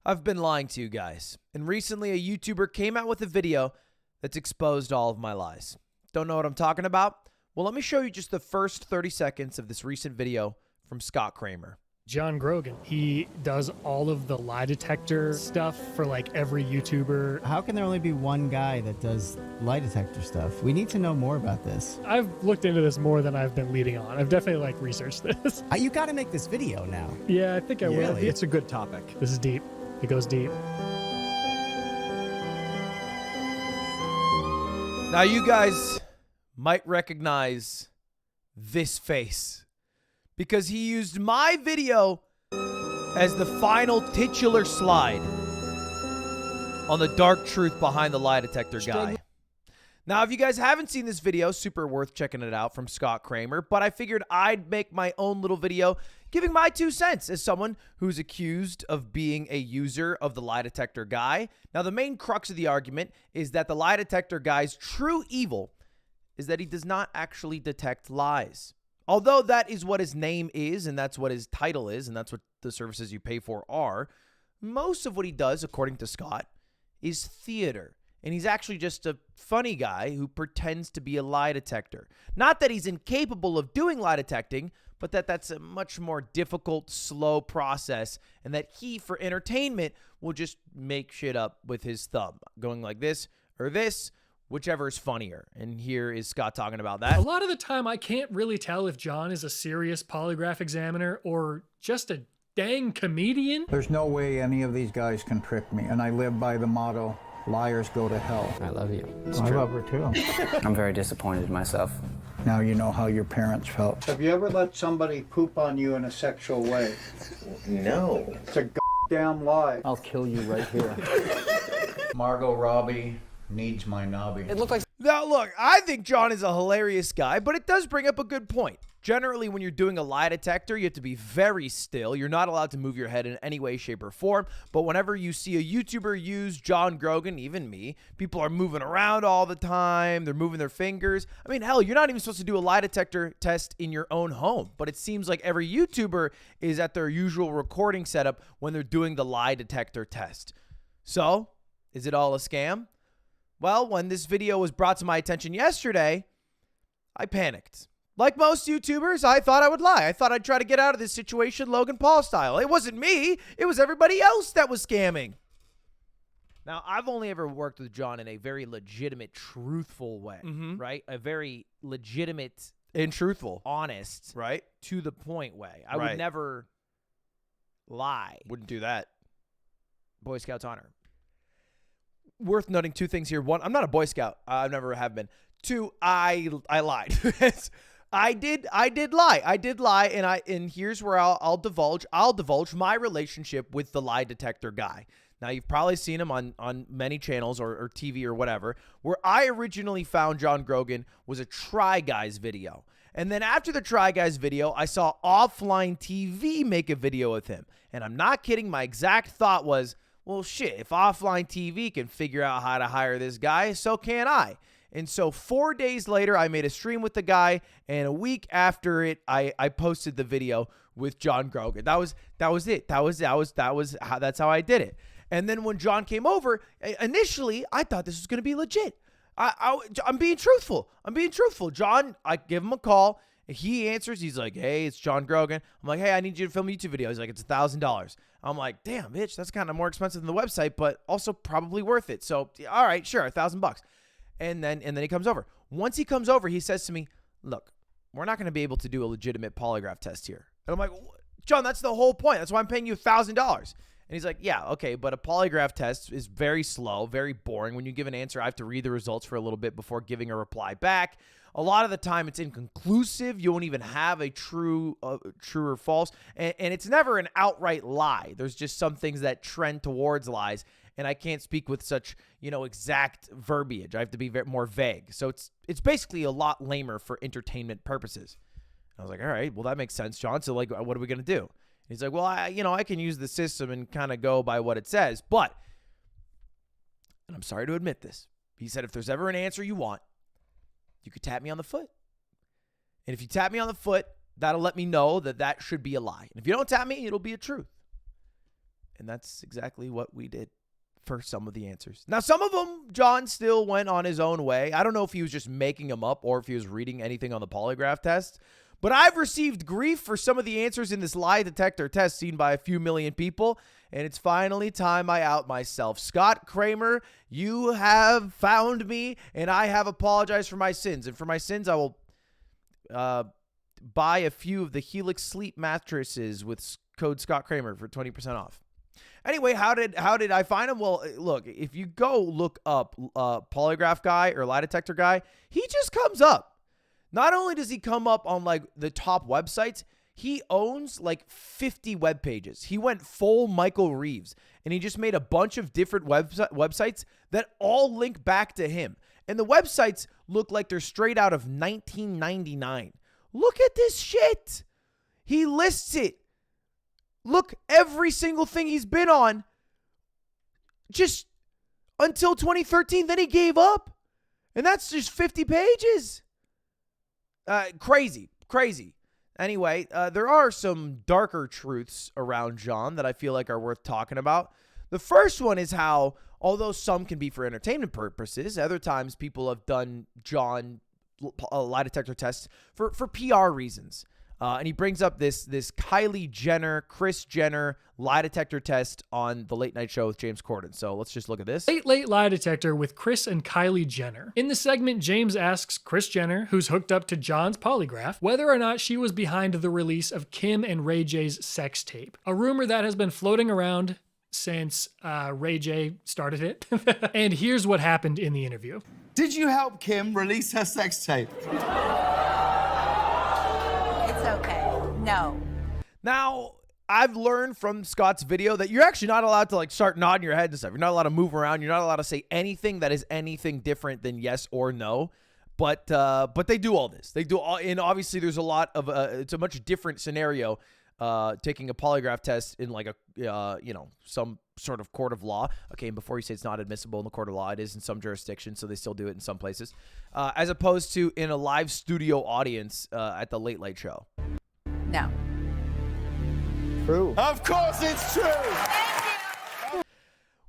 I've been lying to you guys, and recently a YouTuber came out with a video that's exposed all of my lies. Don't know what I'm talking about? Well, let me show you just the first 30 seconds of this recent video from Scott Kramer. John Grogan, he does all of the lie detector stuff for like every YouTuber. How can there only be one guy that does lie detector stuff? We need to know more about this. I've looked into this more than I've been leading on. I've definitely like researched this. You got to make this video now. Yeah, I think I will. Really? It's a good topic. This is deep. It goes deep. Now you guys might recognize this face because he used my video as the final titular slide on the dark truth behind the lie detector guy. Now, if you guys haven't seen this video, super worth checking it out from Scott Kramer, but I figured I'd make my own little video giving my 2 cents as someone who's accused of being a user of the lie detector guy. Now, the main crux of the argument is that the lie detector guy's true evil is that he does not actually detect lies. Although that is what his name is, and that's what his title is, and that's what the services you pay for are, most of what he does, according to Scott, is theater. And he's actually just a funny guy who pretends to be a lie detector. Not that he's incapable of doing lie detecting, but that's a much more difficult, slow process, and that he, for entertainment, will just make shit up with his thumb, going like this or this, whichever is funnier. And here is Scott talking about that. A lot of the time, I can't really tell if John is a serious polygraph examiner or just a dang comedian. There's no way any of these guys can trick me, and I live by the motto, liars go to hell. I love you. I love her too. I'm very disappointed in myself. Now you know how your parents felt. Have you ever let somebody poop on you in a sexual way? No. It's a goddamn lie. I'll kill you right here. Margot Robbie needs my knobby. It looked like Now, look, I think John is a hilarious guy, but it does bring up a good point. Generally, when you're doing a lie detector, you have to be very still. You're not allowed to move your head in any way, shape, or form. But whenever you see a YouTuber use John Grogan, even me, people are moving around all the time. They're moving their fingers. I mean, hell, you're not even supposed to do a lie detector test in your own home. But it seems like every YouTuber is at their usual recording setup when they're doing the lie detector test. So, is it all a scam? Well, when this video was brought to my attention yesterday, I panicked. Like most YouTubers, I thought I would lie. I thought I'd try to get out of this situation Logan Paul style. It wasn't me. It was everybody else that was scamming. Now, I've only ever worked with John in a very legitimate, truthful way, right? A very legitimate And truthful. honest, Right? to the point way. I Right. would never lie. Wouldn't do that. Boy Scouts honor. Worth noting 2 things here. 1, I'm not a Boy Scout. I never have been. 2, I lied. I did lie, and here's where I'll divulge my relationship with the lie detector guy. Now, you've probably seen him on many channels or TV or whatever. Where I originally found John Grogan was a Try Guys video. And then after the Try Guys video, I saw Offline TV make a video with him. And I'm not kidding, my exact thought was, well, shit, if Offline TV can figure out how to hire this guy, so can I. And so 4 days later, I made a stream with the guy, and a week after it, I posted the video with John Grogan. That was it. That's how I did it. And then when John came over, initially I thought this was going to be legit. I'm being truthful. John, I give him a call. He answers. He's like, "Hey, it's John Grogan." I'm like, "Hey, I need you to film a YouTube video." He's like, "It's $1,000." I'm like, "Damn, bitch, that's kind of more expensive than the website, but also probably worth it." So, all right, sure, $1,000. And then he comes over. Once he comes over, he says to me, "Look, we're not going to be able to do a legitimate polygraph test here." And I'm like, "John, that's the whole point. That's why I'm paying you $1,000." And he's like, "Yeah, okay, but a polygraph test is very slow, very boring. When you give an answer, I have to read the results for a little bit before giving a reply back. A lot of the time, it's inconclusive. You won't even have a true or false. And it's never an outright lie. There's just some things that trend towards lies. And I can't speak with such, exact verbiage. I have to be more vague. So it's basically a lot lamer for entertainment purposes." I was like, "All right, well, that makes sense, John. So, like, what are we going to do?" He's like, "Well, I can use the system and kind of go by what it says. But," and I'm sorry to admit this, he said, "if there's ever an answer you want, you could tap me on the foot. And if you tap me on the foot, that'll let me know that should be a lie. And if you don't tap me, it'll be a truth." And that's exactly what we did for some of the answers. Now, some of them, John still went on his own way. I don't know if he was just making them up or if he was reading anything on the polygraph test. But I've received grief for some of the answers in this lie detector test seen by a few million people. And it's finally time I out myself. Scott Kramer, you have found me, and I have apologized for my sins. And for my sins, I will buy a few of the Helix sleep mattresses with code Scott Kramer for 20% off. Anyway, how did I find him? Well, look, if you go look up Polygraph Guy or Lie Detector Guy, he just comes up. Not only does he come up on like the top websites, he owns like 50 web pages. He went full Michael Reeves, and he just made a bunch of different websites that all link back to him. And the websites look like they're straight out of 1999. Look at this shit. He lists it. Look, every single thing he's been on just until 2013. Then he gave up. And that's just 50 pages. Crazy. Anyway, there are some darker truths around John that I feel like are worth talking about. The first one is how, although some can be for entertainment purposes, other times people have done John lie detector tests for PR reasons. And he brings up this Kylie Jenner, Kris Jenner lie detector test on The Late Night Show with James Corden. So let's just look at this. Late lie detector with Kris and Kylie Jenner. In the segment, James asks Kris Jenner, who's hooked up to John's polygraph, whether or not she was behind the release of Kim and Ray J's sex tape. A rumor that has been floating around since Ray J started it. And here's what happened in the interview. Did you help Kim release her sex tape? Okay, no. Now, I've learned from Scott's video that you're actually not allowed to like start nodding your head and stuff. You're not allowed to move around. You're not allowed to say anything that is anything different than yes or no. But they do all this. They do all, and obviously there's a lot of it's a much different scenario. Taking a polygraph test in like a some sort of court of law. Okay, and before you say it's not admissible in the court of law, it is in some jurisdictions, so they still do it in some places, as opposed to in a live studio audience at the Late Late Show. No. True. Of course it's true.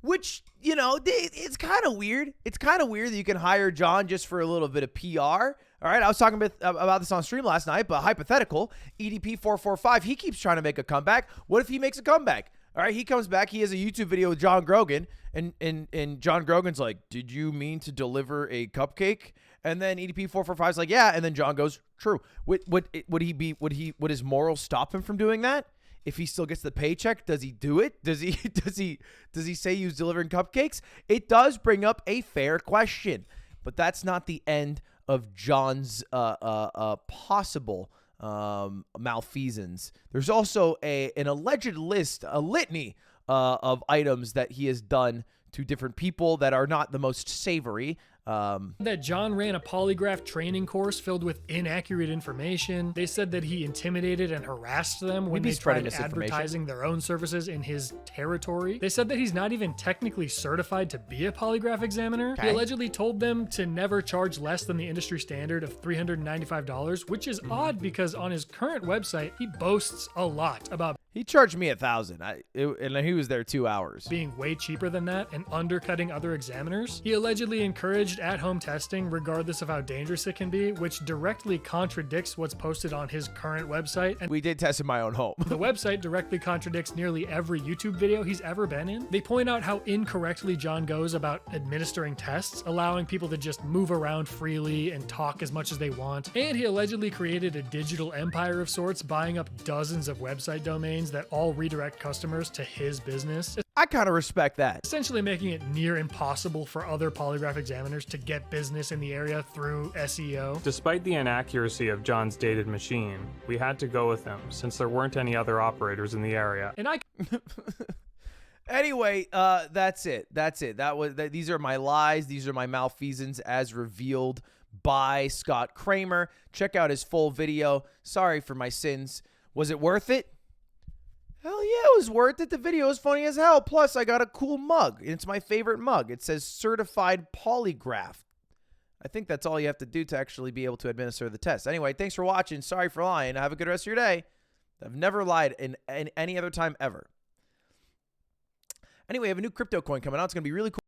Which, it's kind of weird. It's kind of weird that you can hire John just for a little bit of PR. All right, I was talking about this on stream last night, but hypothetical, EDP445, he keeps trying to make a comeback. What if he makes a comeback? All right, he comes back. He has a YouTube video with John Grogan, and John Grogan's like, did you mean to deliver a cupcake? And then EDP445 is like, yeah. And then John goes, true. Would his morals stop him from doing that? If he still gets the paycheck, does he do it? Does he say he was delivering cupcakes? It does bring up a fair question, but that's not the end of John's possible malfeasance. There's also an alleged list, a litany of items that he has done to different people that are not the most savory. That John ran a polygraph training course filled with inaccurate information. They said that he intimidated and harassed them when they tried advertising their own services in his territory. They said that he's not even technically certified to be a polygraph examiner. Okay. He allegedly told them to never charge less than the industry standard of $395, which is odd because on his current website, he boasts a lot about he charged me $1,000, and he was there 2 hours. Being way cheaper than that and undercutting other examiners. He allegedly encouraged at-home testing regardless of how dangerous it can be, which directly contradicts what's posted on his current website. And we did test in my own home. The website directly contradicts nearly every YouTube video he's ever been in. They point out how incorrectly John goes about administering tests, allowing people to just move around freely and talk as much as they want. And he allegedly created a digital empire of sorts, buying up dozens of website domains that all redirect customers to his business. I kind of respect that. Essentially making it near impossible for other polygraph examiners to get business in the area through SEO. Despite the inaccuracy of John's dated machine, we had to go with him since there weren't any other operators in the area. And Anyway, that's it. These are my lies. These are my malfeasance as revealed by Scott Kramer. Check out his full video. Sorry for my sins. Was it worth it? Hell yeah, it was worth it. The video is funny as hell. Plus, I got a cool mug. It's my favorite mug. It says Certified Polygraph. I think that's all you have to do to actually be able to administer the test. Anyway, thanks for watching. Sorry for lying. Have a good rest of your day. I've never lied in any other time ever. Anyway, I have a new crypto coin coming out. It's going to be really cool.